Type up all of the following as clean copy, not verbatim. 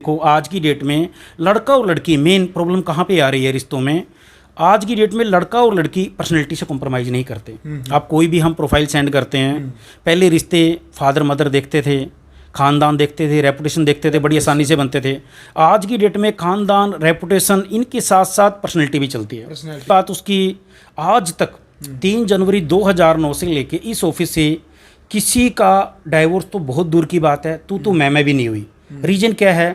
को आज की डेट में लड़का और लड़की मेन प्रॉब्लम कहाँ पे आ रही है रिश्तों में। आज की डेट में लड़का और लड़की पर्सनैलिटी से कॉम्प्रोमाइज़ नहीं करते। आप कोई भी हम प्रोफाइल सेंड करते हैं, पहले रिश्ते फादर मदर देखते थे, खानदान देखते थे, रेपुटेशन देखते थे, बड़ी आसानी से बनते थे। आज की डेट में खानदान, रेपुटेशन, इनके साथ साथ पर्सनैलिटी भी चलती है। बात उसकी आज तक 3 जनवरी 2009 से लेके इस ऑफिस से किसी का डाइवोर्स तो बहुत दूर की बात है, तू तो मैं भी नहीं हुई। रीजन क्या है?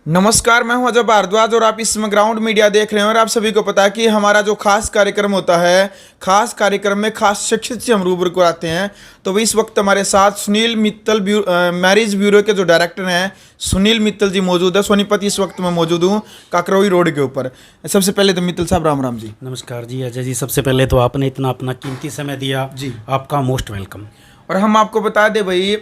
नमस्कार, मैं हूं अजय भारद्वाज और आप इस समय ग्राउंड मीडिया देख रहे हैं। और आप सभी को पता है कि हमारा जो खास कार्यक्रम होता है, खास कार्यक्रम में खास शिक्षित से हम रूबरू कराते हैं। तो वही इस वक्त हमारे साथ सुनील मित्तल मैरिज ब्यूरो के जो डायरेक्टर हैं सुनील मित्तल जी मौजूद है। सोनीपत इस वक्त मैं मौजूद हूँ काकरोई रोड के ऊपर। सबसे पहले तो मित्तल साहब राम राम जी। नमस्कार जी अजय जी, सबसे पहले तो आपने इतना अपना कीमती समय दिया जी, आपका मोस्ट वेलकम। और हम आपको बता दें भाई,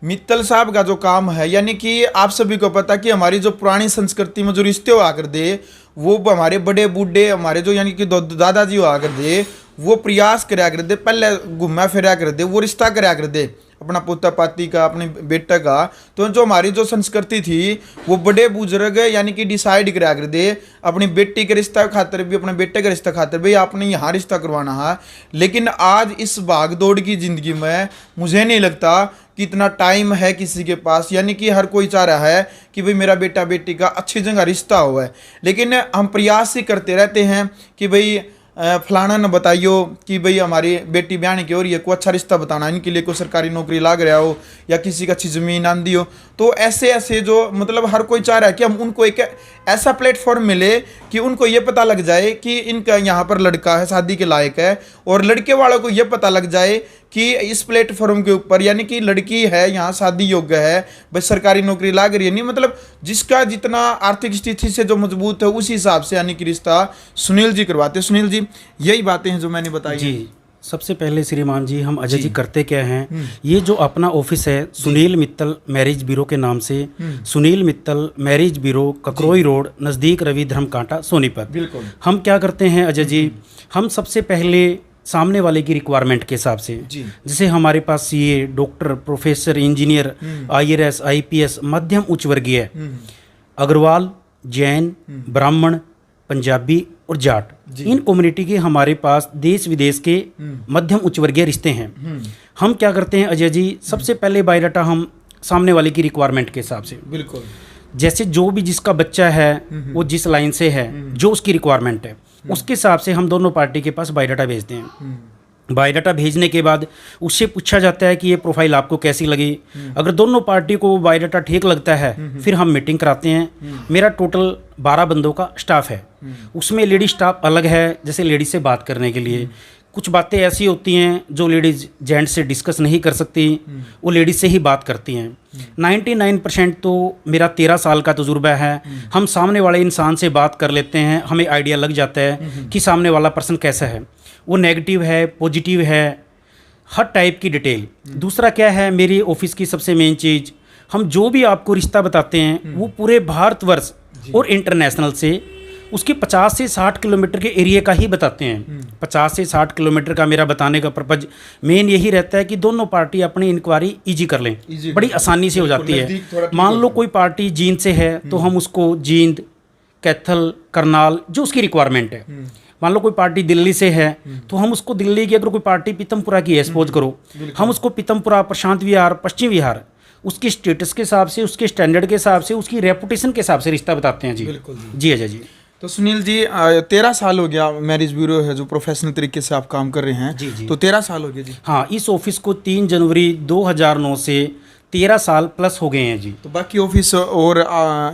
मित्तल साहब का जो काम है, यानी कि आप सभी को पता कि हमारी जो पुरानी संस्कृति में जो रिश्ते हुआ कर दे, वो हमारे बड़े बूढ़े हमारे जो यानी कि दादाजी हुआ कर दे, वो प्रयास कराया कर दे, पहले घूमा फिरा कर दे, वो रिश्ता कराया कर दे अपना पोता पाती का, अपने बेटे का। तो जो हमारी जो संस्कृति थी वो बड़े बुजुर्ग यानी कि डिसाइड कराया कर दे अपनी बेटी के रिश्ता खातिर भी, अपने बेटे के रिश्ता खातिर भी आपने यहाँ रिश्ता करवाना है। लेकिन आज इस भाग दौड़ की ज़िंदगी में मुझे नहीं लगता कि इतना टाइम है किसी के पास, यानी कि हर कोई चाह रहा है कि भाई मेरा बेटा बेटी का अच्छी जगह रिश्ता हुआ है। लेकिन हम प्रयास ही करते रहते हैं कि भाई फलाना न बताइयो कि भाई हमारी बेटी ब्याह की हो रही है, कोई अच्छा रिश्ता बताना, इनके लिए कोई सरकारी नौकरी लाग रहा हो या किसी का अच्छी ज़मीन आंदी हो। तो ऐसे ऐसे जो मतलब हर कोई चाह रहा है कि हम उनको एक ऐसा प्लेटफॉर्म मिले कि उनको ये पता लग जाए कि इनका यहाँ पर लड़का है, शादी के लायक है, और लड़के वालों को ये पता लग जाए कि इस प्लेटफॉर्म के ऊपर यानी कि लड़की है यहाँ शादी योग्य है, बस सरकारी नौकरी लाग रही है नहीं, मतलब जिसका जितना आर्थिक स्थिति से जो मजबूत है उसी हिसाब से यानी कि रिश्ता सुनील जी करवाते। सुनील जी, यही बातें हैं जो मैंने बताई जी। सबसे पहले श्रीमान जी, हम अजय जी करते क्या हैं, ये जो अपना ऑफिस है सुनील मित्तल मैरिज ब्यूरो के नाम से, Sunil Mittal marriage bureau Kakroi road नज़दीक रवि धर्म कांटा सोनीपत। बिल्कुल। हम क्या करते हैं अजय जी, हम सबसे पहले सामने वाले की रिक्वायरमेंट के हिसाब से, जैसे हमारे पास CA, doctor, professor, engineer, IAS, IPS, मध्यम उच्च वर्गीय, अग्रवाल, जैन, ब्राह्मण, पंजाबी और जाट, इन कम्युनिटी के हमारे पास देश विदेश के मध्यम उच्च वर्गीय रिश्ते हैं। हम क्या करते हैं अजय जी, सबसे पहले बायोडाटा हम सामने वाले की रिक्वायरमेंट के हिसाब से, बिल्कुल, जैसे जो भी जिसका बच्चा है वो जिस लाइन से है, जो उसकी रिक्वायरमेंट है, उसके हिसाब से हम दोनों पार्टी के पास बायोडाटा भेजते हैं। बायोडाटा भेजने के बाद उससे पूछा जाता है कि ये प्रोफाइल आपको कैसी लगी। अगर दोनों पार्टी को बायोडाटा ठीक लगता है फिर हम मीटिंग कराते हैं। मेरा टोटल 12 बंदों का स्टाफ है, उसमें लेडी स्टाफ अलग है, जैसे लेडीज से बात करने के लिए। कुछ बातें ऐसी होती हैं जो लेडीज़ जेंट्स से डिस्कस नहीं कर सकती, वो लेडीज़ से ही बात करती हैं। 99% तो मेरा 13 साल का तजुर्बा है। हम सामने वाले इंसान से बात कर लेते हैं, हमें आइडिया लग जाता है कि सामने वाला पर्सन कैसा है, वो नेगेटिव है, पॉजिटिव है, हर टाइप की डिटेल। दूसरा क्या है, मेरी ऑफिस की सबसे मेन चीज़, हम जो भी आपको रिश्ता बताते हैं वो पूरे भारतवर्ष और इंटरनेशनल से उसके 50 से 60 किलोमीटर के एरिया का ही बताते हैं। 50 से 60 किलोमीटर का मेरा बताने का पर्पज मेन यही रहता है कि दोनों पार्टी अपनी इंक्वायरी ईजी कर लें, बड़ी आसानी से हो जाती है। मान लो कोई पार्टी जींद से है तो हम उसको जींद, कैथल, करनाल, जो उसकी रिक्वायरमेंट है। मान लो कोई पार्टी दिल्ली से है तो हम उसको दिल्ली की, अगर कोई पार्टी पीतमपुरा की है सपोज करो, हम उसको पीतमपुरा, प्रशांत विहार, पश्चिम विहार, उसके स्टेटस के हिसाब से, उसके स्टैंडर्ड के हिसाब से, उसकी रेपुटेशन के हिसाब से रिश्ता बताते हैं जी। जी अजय जी। तो सुनील जी, 13 साल हो गया मैरिज ब्यूरो है जो प्रोफेशनल तरीके से आप काम कर रहे हैं। जी। तो 13 साल हो गए जी। हाँ, इस ऑफिस को 3 जनवरी 2009 से 13 साल प्लस हो गए हैं जी। तो बाकी ऑफिस और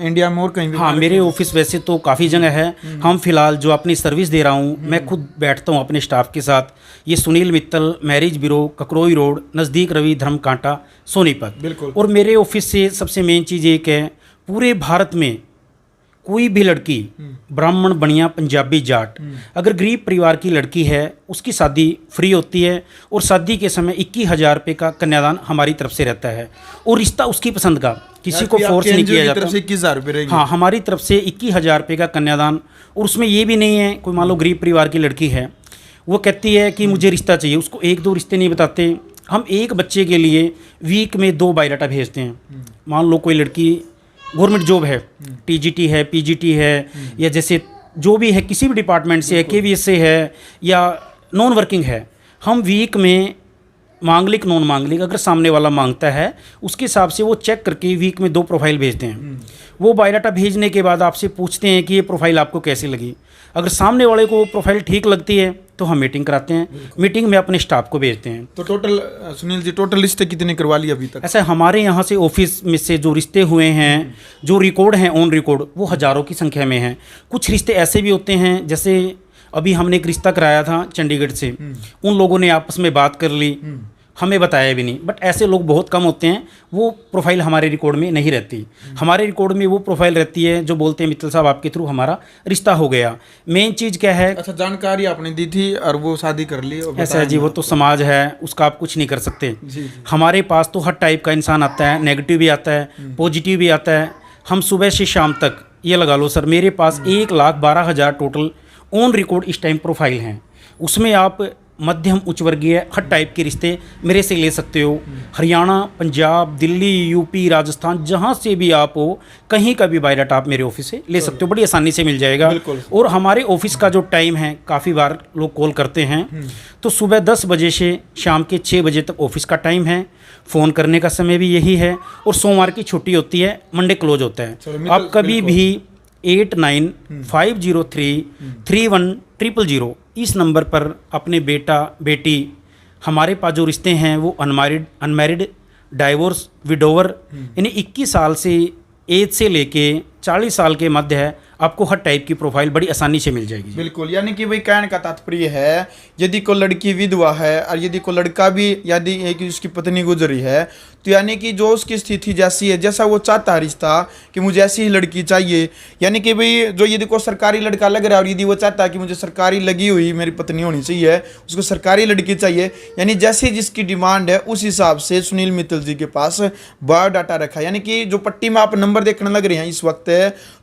इंडिया में और कहीं भी? हाँ, मेरे ऑफिस वैसे तो काफ़ी जगह है। हम फिलहाल जो अपनी सर्विस दे रहा हूँ, मैं खुद बैठता हूँ अपने स्टाफ के साथ। ये Sunil Mittal marriage bureau Kakroi road नज़दीक रवि धर्म कांटा सोनीपत। बिल्कुल। और मेरे ऑफिस से सबसे मेन चीज़ एक है, पूरे भारत में कोई भी लड़की, ब्राह्मण, बनिया, पंजाबी, जाट, अगर गरीब परिवार की लड़की है उसकी शादी फ्री होती है, और शादी के समय 21,000 रुपये का कन्यादान हमारी तरफ से रहता है, और रिश्ता उसकी पसंद का, किसी को फोर्स नहीं किया जाता। 21,000 रुपये? हाँ, हमारी तरफ से 21,000 रुपये का कन्यादान। और उसमें ये भी नहीं है, कोई मान लो गरीब परिवार की लड़की है, वो कहती है कि मुझे रिश्ता चाहिए, उसको 1-2 रिश्ते नहीं बताते, हम एक बच्चे के लिए वीक में 2 बायोडाटा भेजते हैं। मान लो कोई लड़की गवर्नमेंट जॉब है, टीजीटी है, पीजीटी है, या जैसे जो भी है किसी भी डिपार्टमेंट से है, केवीएस से है या नॉन वर्किंग है, हम वीक में मांगलिक नॉन मांगलिक अगर सामने वाला मांगता है उसके हिसाब से वो चेक करके वीक में 2 प्रोफाइल भेजते हैं। वो बायोडाटा भेजने के बाद आपसे पूछते हैं कि ये प्रोफाइल आपको कैसी लगी। अगर सामने वाले को प्रोफाइल ठीक लगती है तो हम मीटिंग कराते हैं, मीटिंग में अपने स्टाफ को भेजते हैं। तो टोटल सुनील जी, टोटल रिश्ते कितने करवा लिए अभी तक? ऐसा हमारे यहाँ से ऑफिस में से जो रिश्ते हुए हैं, जो रिकॉर्ड हैं ऑन रिकॉर्ड, वो हज़ारों की संख्या में हैं। कुछ रिश्ते ऐसे भी होते हैं, जैसे अभी हमने एक रिश्ता कराया था चंडीगढ़ से, उन लोगों ने आपस में बात कर ली, हमें बताया भी नहीं। बट ऐसे लोग बहुत कम होते हैं, वो प्रोफाइल हमारे रिकॉर्ड में नहीं रहती। हमारे रिकॉर्ड में वो प्रोफाइल रहती है जो बोलते हैं मित्तल साहब आपके थ्रू हमारा रिश्ता हो गया। मेन चीज़ क्या है? अच्छा, जानकारी आपने दी थी और वो शादी कर ली। ऐसा है जी, वो तो समाज है, उसका आप कुछ नहीं कर सकते। हमारे पास तो हर टाइप का इंसान आता है, नेगेटिव भी आता है, पॉजिटिव भी आता है। हम सुबह से शाम तक, ये लगा लो सर, मेरे पास 1,12,000 टोटल ऑन रिकॉर्ड इस टाइम प्रोफाइल हैं। उसमें आप मध्यम उच्च वर्गीय हर टाइप के रिश्ते मेरे से ले सकते हो। हरियाणा, पंजाब, दिल्ली, यूपी, राजस्थान, जहाँ से भी आप हो, कहीं का भी बायोडाटा आप मेरे ऑफिस से ले सकते हो, बड़ी आसानी से मिल जाएगा। और हमारे ऑफिस का जो टाइम है, काफ़ी बार लोग कॉल करते हैं, तो सुबह 10 बजे से शाम के 6 बजे तक ऑफिस का टाइम है। फ़ोन करने का समय भी यही है, और सोमवार की छुट्टी होती है, मंडे क्लोज होता है। आप कभी भी 8950333100 इस नंबर पर अपने बेटा बेटी, हमारे पास जो रिश्ते हैं वो अनमैरिड, डाइवोर्स, विडोवर, यानी 21 साल से एज से लेके 40 साल के मध्य है, आपको हर टाइप की प्रोफाइल बड़ी आसानी से मिल जाएगी। बिल्कुल, यानी कि भाई कहने का तात्पर्य है, यदि कोई लड़की विधवा है और यदि कोई लड़का भी, यदि एक उसकी पत्नी गुजरी है, तो यानी कि जो उसकी स्थिति जैसी है, जैसा वो चाहता है रिश्ता कि मुझे ऐसी ही लड़की चाहिए, यानी कि भाई जो यदि कोई सरकारी लड़का लग रहा है और यदि वो चाहता है कि मुझे सरकारी लगी हुई मेरी पत्नी होनी चाहिए, उसको सरकारी लड़की चाहिए, यानी जैसी जिसकी डिमांड है उस हिसाब से सुनील मित्तल जी के पास बायोडाटा रखा है। यानी कि जो पट्टी में आप नंबर देखने लग रहे हैं इस वक्त,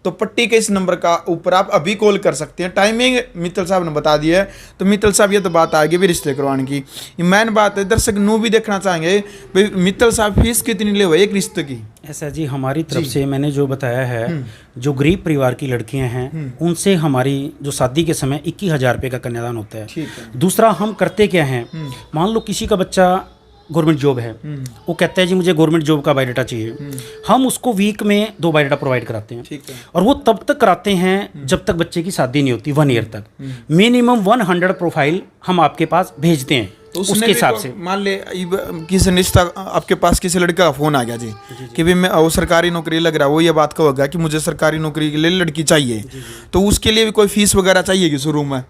तो पट्टी के इस नंबर का ऊपर आप अभी कॉल कर सकते हैं। टाइमिंग मित्तल साहब ने बता दी है। तो मित्तल साहब, ये तो बात आएगी भी रिश्ते करवाने की, मेन बात है, दर्शक नू भी देखना चाहेंगे भाई मित्तल साहब फीस कितनी ले हुए एक रिश्ते की? ऐसा जी, हमारी तरफ से मैंने जो बताया है, जो गरीब परिवार की लड़कियां हैं उनसे हमारी जो शादी के समय 21,000 रुपये का कन्यादान होता है। दूसरा, हम करते क्या हैं, मान लो किसी का बच्चा गवर्नमेंट जॉब है, वो कहता है जी मुझे गवर्नमेंट जॉब का बायोडाटा चाहिए, हम उसको वीक में 2 बायोडाटा प्रोवाइड कराते हैं। और वो तब तक कराते हैं जब तक बच्चे की शादी नहीं होती, 1 ईयर तक। मिनिमम 100 प्रोफाइल हम आपके पास भेजते हैं। तो उसके हिसाब से मान ले किसी रिश्ता आपके पास किसी लड़का का फोन आ गया जी कि भाई मैं वो सरकारी नौकरी लग रहा है, वो ये बात कहोगा कि मुझे सरकारी नौकरी के लिए लड़की चाहिए, तो उसके लिए भी कोई फीस वगैरह चाहिए कि शुरू में?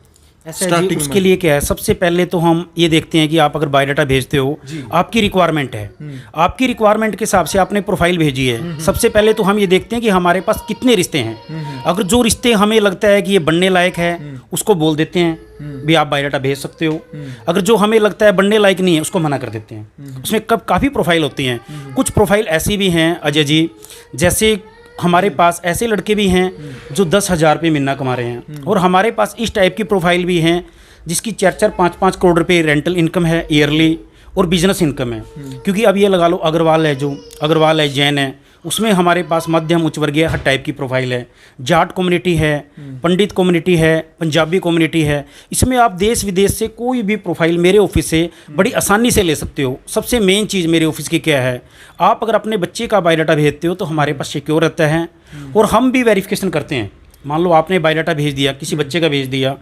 ऐसा जी, उसके लिए क्या है, सबसे पहले तो हम ये देखते हैं कि आप अगर बायोडाटा भेजते हो, आपकी रिक्वायरमेंट है, आपकी रिक्वायरमेंट के हिसाब से आपने प्रोफाइल भेजी है। सबसे पहले तो हम ये देखते हैं कि हमारे पास कितने रिश्ते हैं। अगर जो रिश्ते हमें लगता है कि ये बनने लायक है, उसको बोल देते हैं भी आप बायोडाटा भेज सकते हो। अगर जो हमें लगता है बनने लायक नहीं है, उसको मना कर देते हैं। उसमें काफ़ी प्रोफाइल होती हैं। कुछ प्रोफाइल ऐसी भी हैं अजय जी, जैसे हमारे पास ऐसे लड़के भी हैं जो 10,000 रुपये महीना कमा रहे हैं, और हमारे पास इस टाइप की प्रोफाइल भी हैं जिसकी 4-4, 5-5 करोड़ रुपए रेंटल इनकम है ईयरली, और बिजनेस इनकम है। क्योंकि अब ये लगा लो अग्रवाल है, जो अग्रवाल है, जैन है, उसमें हमारे पास मध्यम उच्च वर्गीय हर टाइप की प्रोफाइल है। जाट कम्युनिटी है, पंडित कम्युनिटी है, पंजाबी कम्युनिटी है। इसमें आप देश विदेश से कोई भी प्रोफाइल मेरे ऑफिस से बड़ी आसानी से ले सकते हो। सबसे मेन चीज़ मेरे ऑफिस की क्या है, आप अगर अपने बच्चे का बायोडाटा भेजते हो तो हमारे पास सिक्योर रहता है, और हम भी वेरिफिकेशन करते हैं। मान लो आपने बायोडाटा भेज दिया, किसी बच्चे का भेज दिया,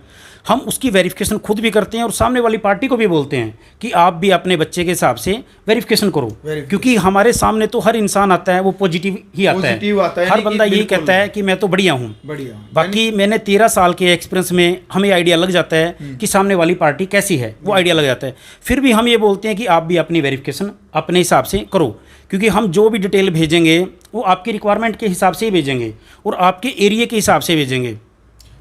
हम उसकी वेरिफिकेशन खुद भी करते हैं और सामने वाली पार्टी को भी बोलते हैं कि आप भी अपने बच्चे के हिसाब से वेरिफिकेशन करो। क्योंकि हमारे सामने तो हर इंसान आता है वो पॉजिटिव ही आता है। हर बंदा यही कहता है कि मैं तो बढ़िया हूँ। बाकी मैंने 13 साल के एक्सपीरियंस में हमें आइडिया लग जाता है कि सामने वाली पार्टी कैसी है, वो आइडिया लग जाता है। फिर भी हम ये बोलते हैं कि आप भी अपनी वेरिफिकेशन अपने हिसाब से करो, क्योंकि हम जो भी डिटेल भेजेंगे वो आपकी रिक्वायरमेंट के हिसाब से ही भेजेंगे और आपके एरिया के हिसाब से भेजेंगे।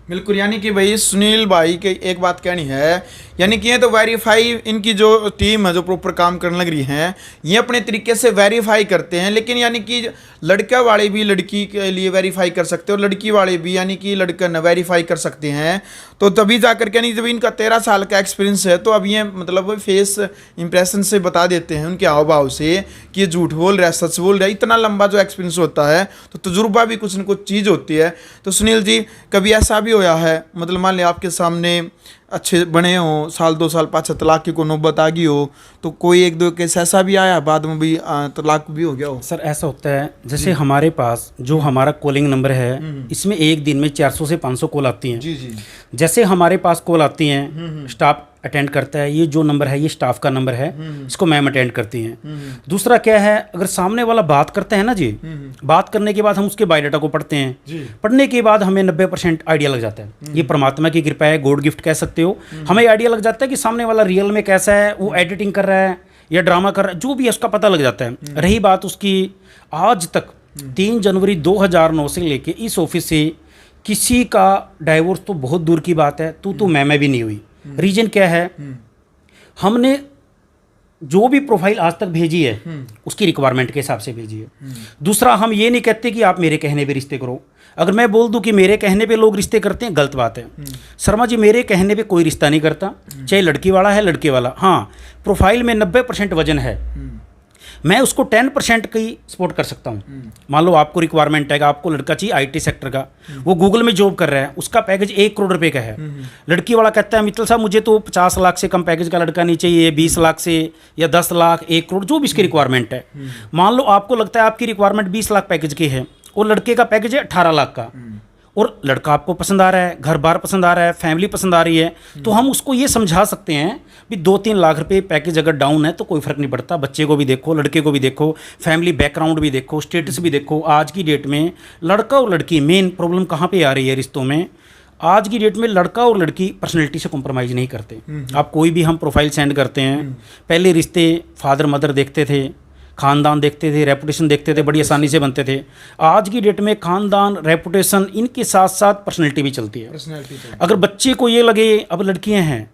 बिल्कुल, यानी कि भाई सुनील भाई के एक बात कहनी है, यानी कि ये तो वेरीफाई, इनकी जो टीम है जो प्रॉपर काम करने लग रही है, ये अपने तरीके से वेरीफाई करते हैं। लेकिन यानी कि लड़का वाले भी लड़की के लिए वेरीफाई कर सकते हैं और लड़की वाले भी यानी कि लड़का न वेरीफाई कर सकते हैं। तो तभी जाकर के, यानी जब इनका 13 साल का एक्सपीरियंस है तो अब ये मतलब फेस इंप्रेशन से बता देते हैं, उनके हाव भाव से, कि ये झूठ बोल रहा है सच बोल रहा है। इतना लंबा जो एक्सपीरियंस होता है तो तजुर्बा भी कुछ न कुछ चीज़ होती है। तो सुनील जी, कभी ऐसा भी होया है, मतलब मान लिया आपके सामने अच्छे बने हो, साल 2 साल 5 तलाक की को नौबत आ गई हो, तो कोई 1-2 केस ऐसा भी आया बाद में भी तलाक भी हो गया हो? सर ऐसा होता है, जैसे हमारे पास जो हमारा कॉलिंग नंबर है, इसमें एक दिन में 400 से 500 कॉल आती हैं। जी जी। जैसे हमारे पास कॉल आती हैं, स्टाफ अटेंड करता है। ये जो नंबर है ये स्टाफ का नंबर है, इसको मैम अटेंड करती हैं। दूसरा क्या है, अगर सामने वाला बात करता है ना जी, बात करने के बाद हम उसके बायोडाटा को पढ़ते हैं। पढ़ने के बाद हमें 90% आइडिया लग जाता है। ये परमात्मा की कृपा है, गॉड गिफ्ट कह सकते हो। हमें आइडिया लग जाता है कि सामने वाला रियल में कैसा है, वो एडिटिंग कर रहा है या ड्रामा कर रहा है, जो भी है उसका पता लग जाता है। रही बात उसकी, आज तक 3 जनवरी 2009 से लेके इस ऑफिस से किसी का डाइवोर्स तो बहुत दूर की बात है, तू मैं भी नहीं हुई। रीजन क्या है, हमने जो भी प्रोफाइल आज तक भेजी है उसकी रिक्वायरमेंट के हिसाब से भेजी है। दूसरा, हम ये नहीं कहते कि आप मेरे कहने पे रिश्ते करो। अगर मैं बोल दूं कि मेरे कहने पे लोग रिश्ते करते हैं, गलत बात है। शर्मा जी, मेरे कहने पे कोई रिश्ता नहीं करता, चाहे लड़की वाला है लड़के वाला। हाँ, प्रोफाइल में 90% वजन है, मैं उसको 10% की सपोर्ट कर सकता हूँ। मान लो आपको रिक्वायरमेंट है, आपको लड़का चाहिए IT सेक्टर का, वो गूगल में जॉब कर रहा है, उसका पैकेज 1 करोड़ रुपए का है। लड़की वाला कहता है मित्तल साहब मुझे तो 50 लाख से कम पैकेज का लड़का नहीं चाहिए, 20 लाख से या 10 लाख 1 करोड़ जो भी इसकी रिक्वायरमेंट है। मान लो आपको लगता है आपकी रिक्वायरमेंट 20 लाख पैकेज की है और लड़के का पैकेज है 18 लाख का, और लड़का आपको पसंद आ रहा है, घर बार पसंद आ रहा है, फैमिली पसंद आ रही है, तो हम उसको ये समझा सकते हैं भी 2-3 लाख रुपए पैकेज अगर डाउन है तो कोई फ़र्क नहीं पड़ता। बच्चे को भी देखो, लड़के को भी देखो, फैमिली बैकग्राउंड भी देखो, स्टेटस भी देखो। आज की डेट में लड़का और लड़की, मेन प्रॉब्लम कहाँ पे आ रही है रिश्तों में, आज की डेट में लड़का और लड़की पर्सनैलिटी से कॉम्प्रोमाइज़ नहीं करते। आप कोई भी हम प्रोफाइल सेंड करते हैं, पहले रिश्ते फादर मदर देखते थे, खानदान देखते थे, रेपुटेशन देखते थे, बड़ी आसानी से बनते थे। आज की डेट में खानदान, रेपुटेशन, इनके साथ साथ पर्सनैलिटी भी चलती है। अगर बच्चे को ये लगे अब लड़कियां हैं,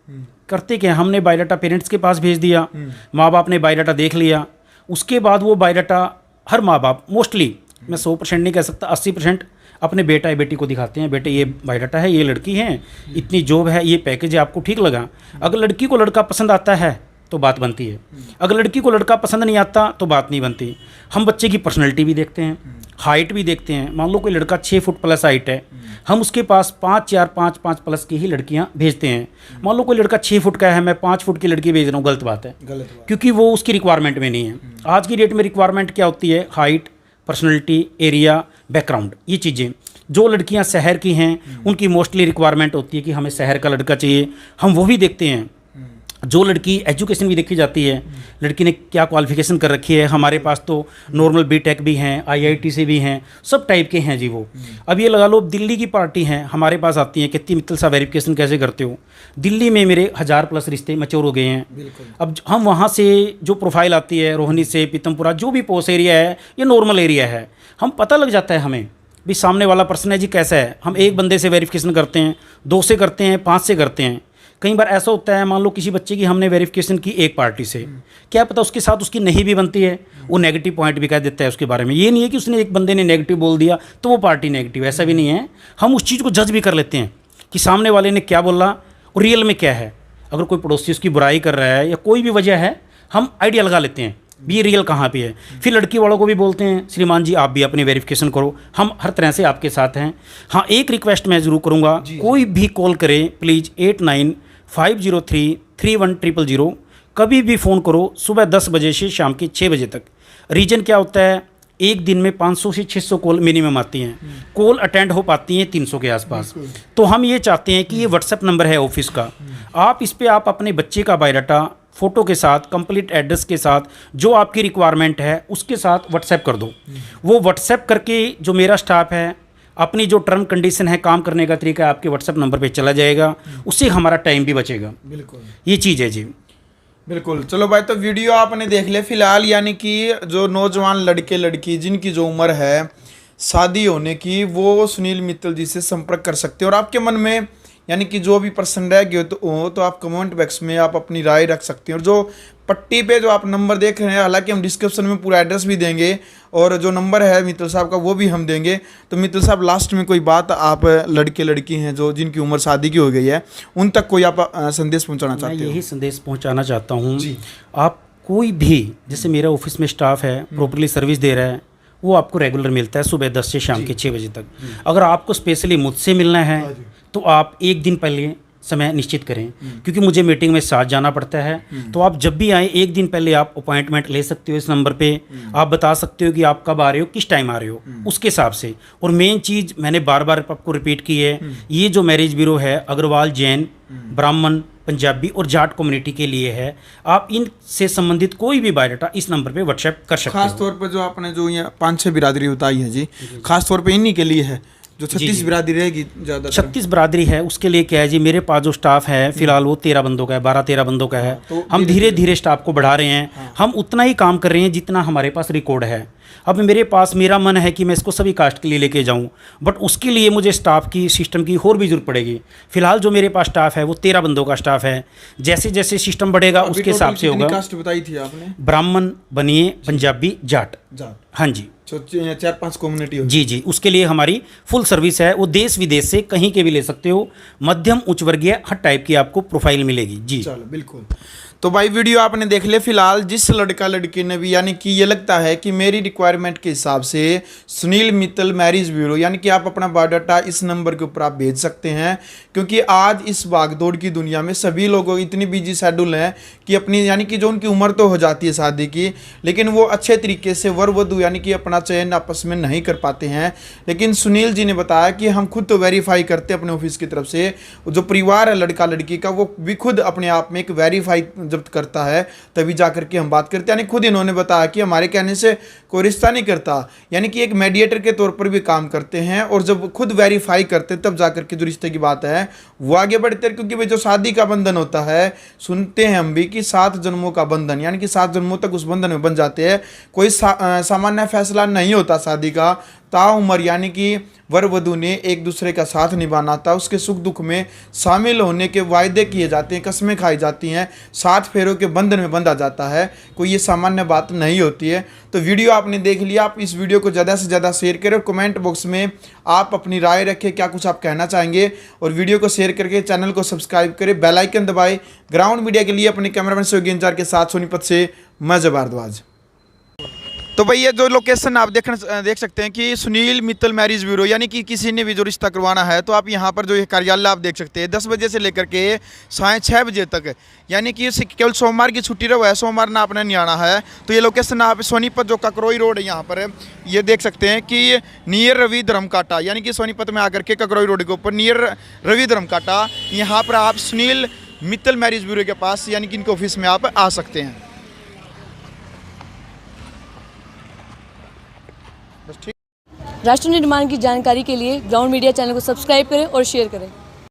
करते क्या, हमने बायोडाटा पेरेंट्स के पास भेज दिया, माँ बाप ने बायोडाटा देख लिया, उसके बाद वो बायोडाटा हर माँ बाप मोस्टली, मैं 100% नहीं कह सकता, 80% अपने बेटा या बेटी को दिखाते हैं, बेटे ये बायोडाटा है, ये लड़की है, इतनी जॉब है, ये पैकेज है, आपको ठीक लगा। अगर लड़की को लड़का पसंद आता है तो बात बनती है, अगर लड़की को लड़का पसंद नहीं आता तो बात नहीं बनती। हम बच्चे की पर्सनैलिटी भी देखते हैं, हाइट भी देखते हैं। मान लो कोई लड़का 6 फुट प्लस हाइट है, हम उसके पास 5 प्लस की ही लड़कियां भेजते हैं। मान लो कोई लड़का 6 फुट का है, मैं 5 फुट की लड़की भेज रहा हूँ, गलत बात है, क्योंकि वो उसकी रिक्वायरमेंट में नहीं है। आज की डेट में रिक्वायरमेंट क्या होती है, हाइट, पर्सनैलिटी, एरिया, बैकग्राउंड, ये चीज़ें। जो लड़कियां शहर की हैं उनकी मोस्टली रिक्वायरमेंट होती है कि हमें शहर का लड़का चाहिए, हम वो भी देखते हैं। जो लड़की, एजुकेशन भी देखी जाती है, लड़की ने क्या क्वालिफिकेशन कर रखी है। हमारे पास तो नॉर्मल बीटेक भी हैं, IIT से भी हैं, सब टाइप के हैं जी वो। अब ये लगा लो दिल्ली की पार्टी हैं, हमारे पास आती हैं, कहती मित्तल साहब वेरिफिकेशन कैसे करते हो। दिल्ली में मेरे 1000+ रिश्ते मैच्योर हो गए हैं। अब हम वहाँ से जो प्रोफाइल आती है, रोहिणी से, पीतमपुरा, जो भी पोस्ट एरिया है या नॉर्मल एरिया है, हम पता लग जाता है हमें भी सामने वाला पर्सन है जी कैसा है। हम एक बंदे से वेरिफिकेशन करते हैं, 2 से करते हैं, 5 से करते हैं। कई बार ऐसा होता है, मान लो किसी बच्चे की हमने वेरिफिकेशन की एक पार्टी से, क्या पता उसके साथ उसकी नहीं भी बनती है, वो नेगेटिव पॉइंट भी कह देता है उसके बारे में। ये नहीं है कि उसने एक बंदे ने नेगेटिव बोल दिया तो वो पार्टी नेगेटिव, ऐसा भी नहीं है। हम उस चीज़ को जज भी कर लेते हैं कि सामने वाले ने क्या बोला और रियल में क्या है। अगर कोई पड़ोसी उसकी बुराई कर रहा है या कोई भी वजह है, हम आइडिया लगा लेते हैं भी ये रियल कहाँ पे है। फिर लड़की वालों को भी बोलते हैं श्रीमान जी आप भी अपनी वेरिफिकेशन करो, हम हर तरह से आपके साथ हैं। हाँ, एक रिक्वेस्ट मैं ज़रूर करूँगा, कोई भी कॉल करे प्लीज़ 8950331000, कभी भी फ़ोन करो, सुबह 10 बजे से शाम के 6 बजे तक। रीजन क्या होता है, एक दिन में 500 से 600 कॉल मिनिमम आती हैं, कॉल अटेंड हो पाती हैं 300 के आसपास। तो हम ये चाहते हैं कि ये व्हाट्सएप नंबर है ऑफिस का, आप इस पर आप अपने बच्चे का बायोडाटा फ़ोटो के साथ, कंप्लीट एड्रेस के साथ, जो आपकी रिक्वायरमेंट है उसके साथ व्हाट्सएप कर दो। वो व्हाट्सएप करके जो मेरा स्टाफ है, अपनी जो टर्म कंडीशन है, काम करने का तरीका है, आपके व्हाट्सएप नंबर पे चला जाएगा, उससे हमारा टाइम भी बचेगा। बिल्कुल, ये चीज़ है जी। बिल्कुल। चलो भाई, तो वीडियो आपने देख लिया फिलहाल, यानी कि जो नौजवान लड़के लड़की जिनकी जो उम्र है शादी होने की, वो सुनील मित्तल जी से संपर्क कर सकते हैं। और आपके मन में यानी कि जो भी प्रश्न रह गए तो आप कमेंट बॉक्स में आप अपनी राय रख सकते हैं। और जो पट्टी पे जो आप नंबर देख रहे हैं, हालांकि हम डिस्क्रिप्शन में पूरा एड्रेस भी देंगे और जो नंबर है मित्तल साहब का वो भी हम देंगे। तो मित्तल साहब लास्ट में कोई बात, आप लड़के लड़की हैं जो जिनकी उम्र शादी की हो गई है, उन तक कोई आप संदेश पहुंचाना चाहते मैं हो? यही संदेश पहुंचाना चाहता हूँ, आप कोई भी, जैसे मेरा ऑफिस में स्टाफ है प्रॉपरली सर्विस दे रहा है, वो आपको रेगुलर मिलता है सुबह 10 से शाम के 6 बजे तक। अगर आपको स्पेशली मुझसे मिलना है तो आप एक दिन पहले समय निश्चित करें, क्योंकि मुझे मीटिंग में साथ जाना पड़ता है। तो आप जब भी आए एक दिन पहले आप अपॉइंटमेंट ले सकते हो। इस नंबर पे आप बता सकते हो कि आप कब आ रहे हो, किस टाइम आ रहे हो, उसके हिसाब से। और मेन चीज़ मैंने बार बार आपको रिपीट की है, ये जो मैरिज ब्यूरो है अग्रवाल, जैन, ब्राह्मण, पंजाबी और जाट कम्युनिटी के लिए है। आप इनसे संबंधित कोई भी बायोडाटा इस नंबर पे व्हाट्सएप कर सकते हो। खास तौर पर जो आपने जो ये 5-6 बिरादरी बताई है जी, खास तौर पे इन्हीं के लिए है। जो 36 बिरादरी रहेगी ज़्यादा 36 बिरादरी है, उसके लिए क्या है जी, मेरे पास जो स्टाफ है फिलहाल वो 13 बंदों का है, 12-13 बंदों का है। तो हम धीरे धीरे स्टाफ को बढ़ा रहे हैं। हम उतना ही काम कर रहे हैं जितना हमारे पास रिकॉर्ड है। अब मेरे पास, मेरा मन है कि मैं इसको सभी कास्ट के लिए लेके जाऊं, बट उसके लिए मुझे स्टाफ की, सिस्टम की और भी जरूरत पड़ेगी। फिलहाल जो मेरे पास स्टाफ है वो 13 बंदों का स्टाफ है। जैसे जैसे सिस्टम बढ़ेगा उसके हिसाब से होगा। कास्ट बताई थी आपने? ब्राह्मण, बनिए, पंजाबी, जाट। हाँ जी, 4-5 कम्युनिटी जी जी, उसके लिए हमारी फुल सर्विस है। वो देश विदेश से कहीं के भी ले सकते हो। मध्यम उच्च वर्गीय हर टाइप की आपको प्रोफाइल मिलेगी जी। चलो बिल्कुल। तो भाई वीडियो आपने देख लिया। फिलहाल जिस लड़का लड़की ने भी, यानी कि ये लगता है कि मेरी रिक्वायरमेंट के हिसाब से सुनील मित्तल मैरिज ब्यूरो, यानी कि आप अपना बायोडाटा इस नंबर के ऊपर आप भेज सकते हैं। क्योंकि आज इस भागदौड़ की दुनिया में सभी लोगों इतनी बिजी शेड्यूल है कि अपनी, यानी कि जो उनकी उम्र तो हो जाती है शादी की, लेकिन वो अच्छे तरीके से वर वधू यानी कि अपना चयन आपस में नहीं कर पाते हैं। लेकिन सुनील जी ने बताया कि हम खुद तो वेरीफाई करते हैं अपने ऑफिस की तरफ से। जो परिवार है लड़का लड़की का, वो भी खुद अपने आप में एक वेरीफाई जब करता है तभी जाकर के हम बात करते हैं। यानी खुद इन्होंने बताया कि हमारे कहने से कोई रिश्ता नहीं करता, यानी कि एक मीडिएटर के तौर पर भी काम करते हैं। और जब खुद वेरीफाई करते हैं तब जाकर के जो रिश्ते की बात है वो आगे बढ़ते हैं। क्योंकि भाई जो शादी का बंधन होता है, सुनते हैं हम भी कि 7 जन्मों का बंधन, यानी कि 7 जन्मों तक उस बंधन में बन जाते हैं। कोई सामान्य फैसला नहीं होता शादी का। ताउम्र यानी कि वर वधू ने एक दूसरे का साथ निभाना था, उसके सुख दुख में शामिल होने के वायदे किए जाते हैं, कस्में खाई जाती हैं, 7 फेरों के बंधन में बंधा जाता है। कोई ये सामान्य बात नहीं होती है। तो वीडियो आपने देख लिया। आप इस वीडियो को ज़्यादा से ज़्यादा शेयर करें और कमेंट बॉक्स में आप अपनी राय रखें, क्या कुछ आप कहना चाहेंगे। और वीडियो को शेयर करके चैनल को सब्सक्राइब करें, बेल आइकन दबाएं। ग्राउंड मीडिया के लिए अपने कैमरामैन सहयोगी इंचार्ज के साथ सोनीपत से मैं जब भारद्वाज। तो भाई ये जो लोकेशन आप देख सकते हैं कि सुनील मित्तल मैरिज ब्यूरो, यानी कि किसी ने भी जो रिश्ता करवाना है तो आप यहाँ पर जो ये कार्यालय आप देख सकते हैं 10 बजे से लेकर के साढ़े 6 बजे तक, यानी कि केवल सोमवार की छुट्टी रहो है, सोमवार ना आपने नहीं आना है। तो ये लोकेशन आप सोनीपत जो ककरोई रोड है यहाँ पर ये देख सकते हैं कि नियर रवि धर्मकाटा, यानी कि सोनीपत में आकर के ककरोई रोड के ऊपर नियर रवि धर्मकाटा, यहाँ पर आप सुनील मित्तल मैरिज ब्यूरो के पास, यानी कि इनके ऑफिस में आप आ सकते हैं। राष्ट्र निर्माण की जानकारी के लिए ग्राउंड मीडिया चैनल को सब्सक्राइब करें और शेयर करें।